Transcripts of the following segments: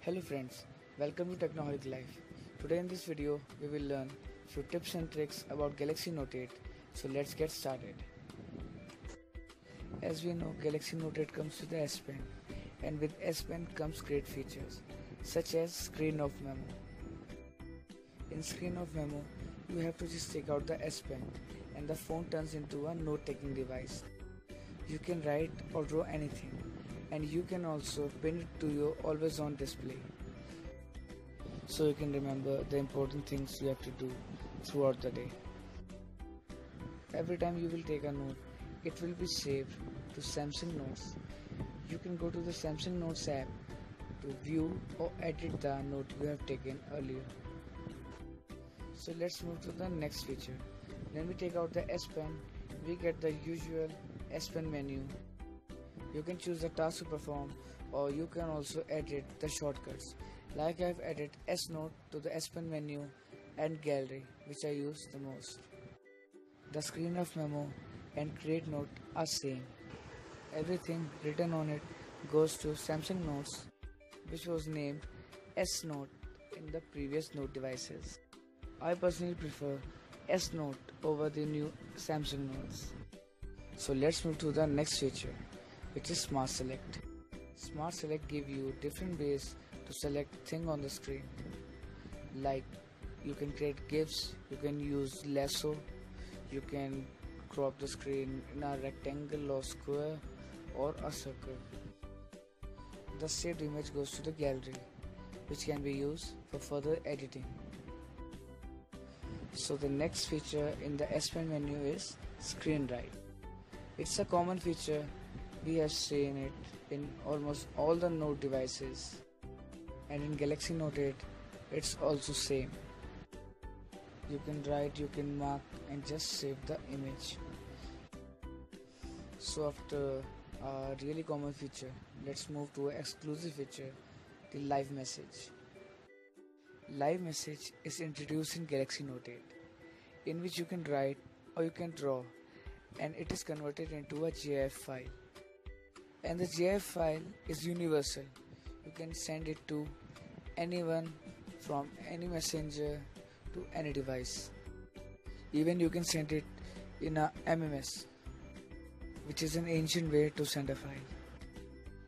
Hello friends, welcome to Technoholic Life. Today in this video, we will learn few tips and tricks about Galaxy Note 8. So let's get started. As we know, Galaxy Note 8 comes with the S Pen, and with S Pen comes great features such as screen off memo. In screen off memo, you have to just take out the S Pen and the phone turns into a note taking device. You can write or draw anything, and you can also pin it to your always on display, so you can remember the important things you have to do throughout the day. Every time you will take a note, it will be saved to Samsung Notes. You can go to the Samsung Notes app to view or edit the note you have taken earlier. So let's move to the next feature. When we take out the S Pen, we get the usual S Pen menu. You can choose the task to perform, or you can also edit the shortcuts. Like I have added S Note to the S Pen menu and gallery, which I use the most. The screen of memo and create note are same. Everything written on it goes to Samsung Notes, which was named S Note in the previous Note devices. I personally prefer S Note over the new Samsung Notes. So let's move to the next feature, which is Smart Select. Smart Select give you different ways to select thing on the screen. Like you can create GIFs, you can use lasso, you can crop the screen in a rectangle or square or a circle. The saved image goes to the gallery, which can be used for further editing. So the next feature in the S Pen menu is Screen Write. It's a common feature. We have seen it in almost all the Note devices, and in Galaxy Note 8 it's also same. You can write, you can mark and just save the image. So after a really common feature, let's move to an exclusive feature, the Live Message. Live Message is introduced in Galaxy Note 8, in which you can write or you can draw, and it is converted into a GIF file. And the GIF file is universal. You can send it to anyone from any messenger to any device. Even you can send it in a MMS, which is an ancient way to send a file.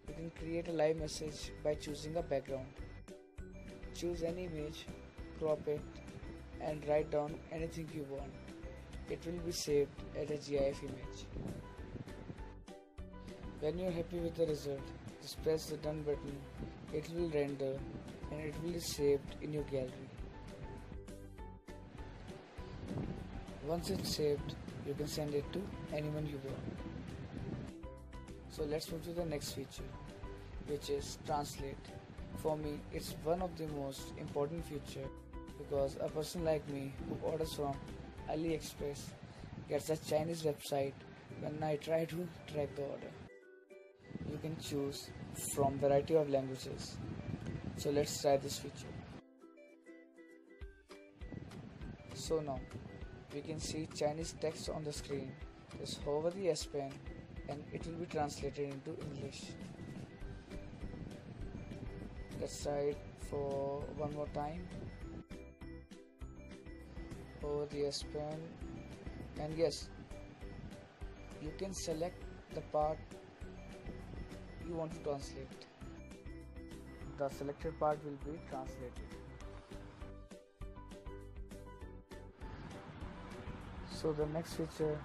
You can create a live message by choosing a background. Choose any image, crop it, and write down anything you want. It will be saved as a GIF image. When you are happy with the result, just press the done button. It will render and it will be saved in your gallery. Once it's saved, you can send it to anyone you want. So let's move to the next feature, which is Translate. For me, it's one of the most important feature, because a person like me who orders from AliExpress gets a Chinese website when I try to track the order. You can choose from variety of languages. So let's try this feature. So now we can see Chinese text on the screen. Just hover the S Pen and it will be translated into English. Let's try it for one more time. Hover the S Pen, and yes, you can select the part you want to translate. The selected part will be translated. So the next feature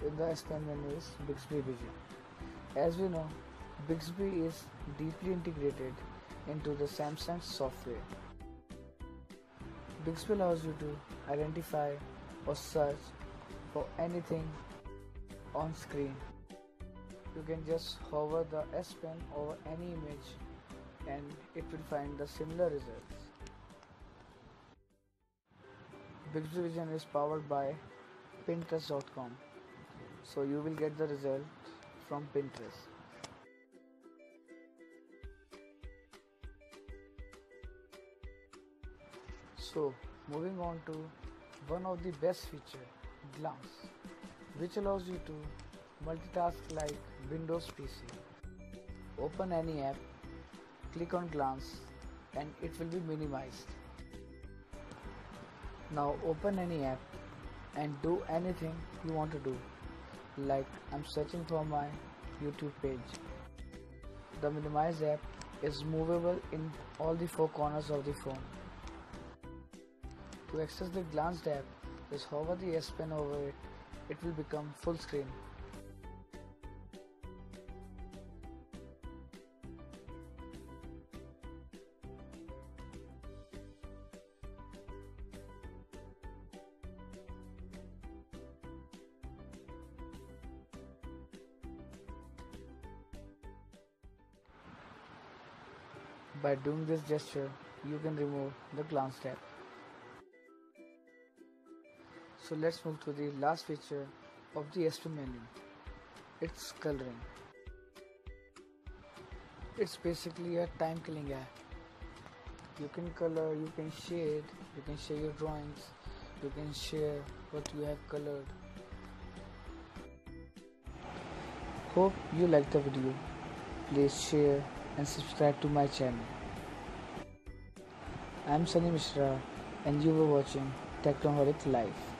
in the S Pen menu is Bixby Vision. As we know, Bixby is deeply integrated into the Samsung software. Bixby allows you to identify or search for anything on screen. You can just hover the S Pen over any image and it will find the similar results. Bixby Vision is powered by Pinterest.com, so you will get the result from Pinterest. So moving on to one of the best feature, Glance, which allows you to multitask like Windows PC. Open any app, click on Glance, and it will be minimized. Now open any app and do anything you want to do. Like I'm searching for my YouTube page. The Minimize app is movable in all the four corners of the phone. To access the glanced app, just hover the S Pen over it. It will become full screen. By doing this gesture, you can remove the glance tab. So let's move to the last feature of the S Pen menu. It's coloring. It's basically a time killing app. You can color, you can shade, you can share your drawings, you can share what you have colored. Hope you liked the video. Please share and subscribe to my channel. I'm Sunny Mishra and you were watching Technoholic Live.